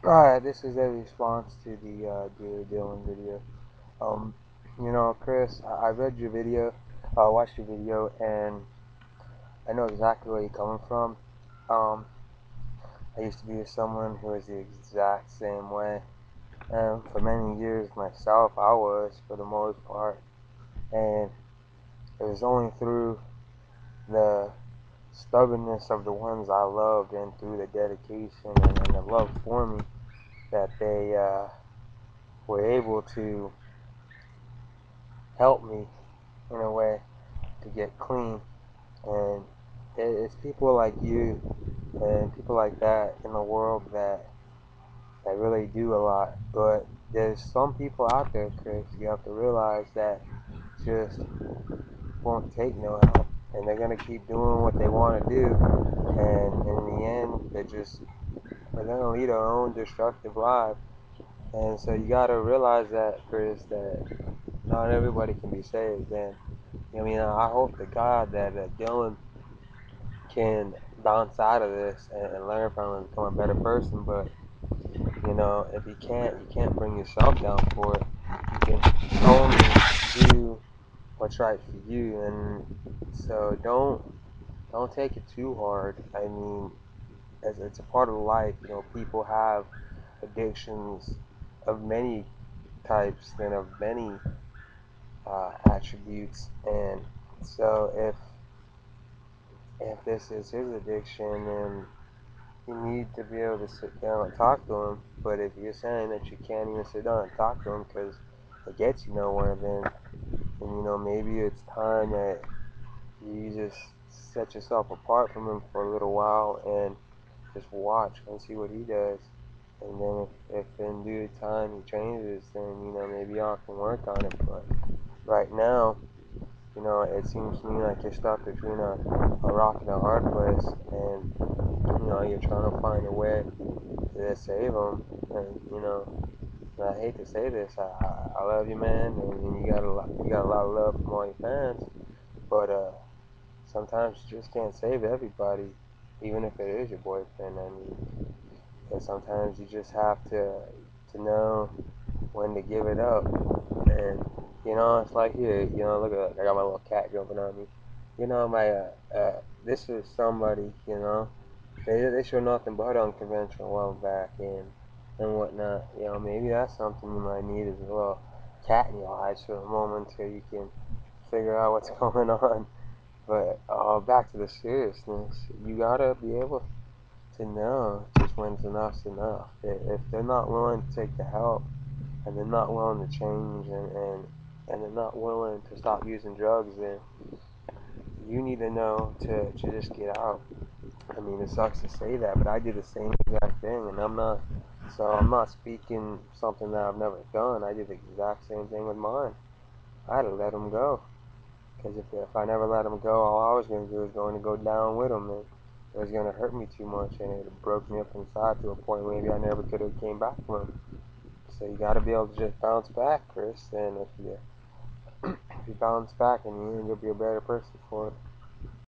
Alright, this is a response to the Dear Dylan video. Um, Chris, I read your video, watched your video, and I know exactly where you're coming from. Um, I used to be someone who was the exact same way, and for many years myself, I was, for the most part, and it was only through the stubbornness of the ones I loved and through the dedication and the love for me that they were able to help me in a way to get clean. And it's people like you and people like that in the world that really do a lot. But there's some people out there, Chris, you have to realize that just won't take no help. And they're going to keep doing what they want to do. And in the end, they're going to lead their own destructive life. And so you got to realize that, Chris, that not everybody can be saved. And I mean, I hope to God that Dylan can bounce out of this and learn from it and become a better person. But if you can't bring yourself down for it. You can only do what's right for you, and so don't take it too hard. I mean, as it's a part of life. People have addictions of many types and of many attributes, and so if this is his addiction, then you need to be able to sit down and talk to him. But if you're saying that you can't even sit down and talk to him because it gets you nowhere, then maybe it's time that you just set yourself apart from him for a little while and just watch and see what he does. And then if in due time he changes, then maybe y'all can work on it. But right now, it seems to me like you're stuck between a rock and a hard place, and you're trying to find a way to save them. And I hate to say this, I love you, man, and you got a lot of love from all your fans, but sometimes you just can't save everybody, even if it is your boyfriend. I mean, and sometimes you just have to know when to give it up. And it's like here, look at I got my little cat jumping on me. My this is somebody, they show nothing but unconventional love back and whatnot. Maybe that's something you might need as a little cat in your eyes for a moment until you can figure out what's going on. But back to the seriousness, you gotta be able to know just when's enough's enough. If they're not willing to take the help and they're not willing to change and they're not willing to stop using drugs, then you need to know to just get out. I mean, it sucks to say that, but I did the same exact thing, and I'm not speaking something that I've never done. I did the exact same thing with mine. I had to let him go, because if I never let him go, all I was going to do is going to go down with him, and it was going to hurt me too much, and it broke me up inside to a point where maybe I never could have came back from him. So you got to be able to just bounce back, Chris, and if you bounce back, and you'll be a better person for it.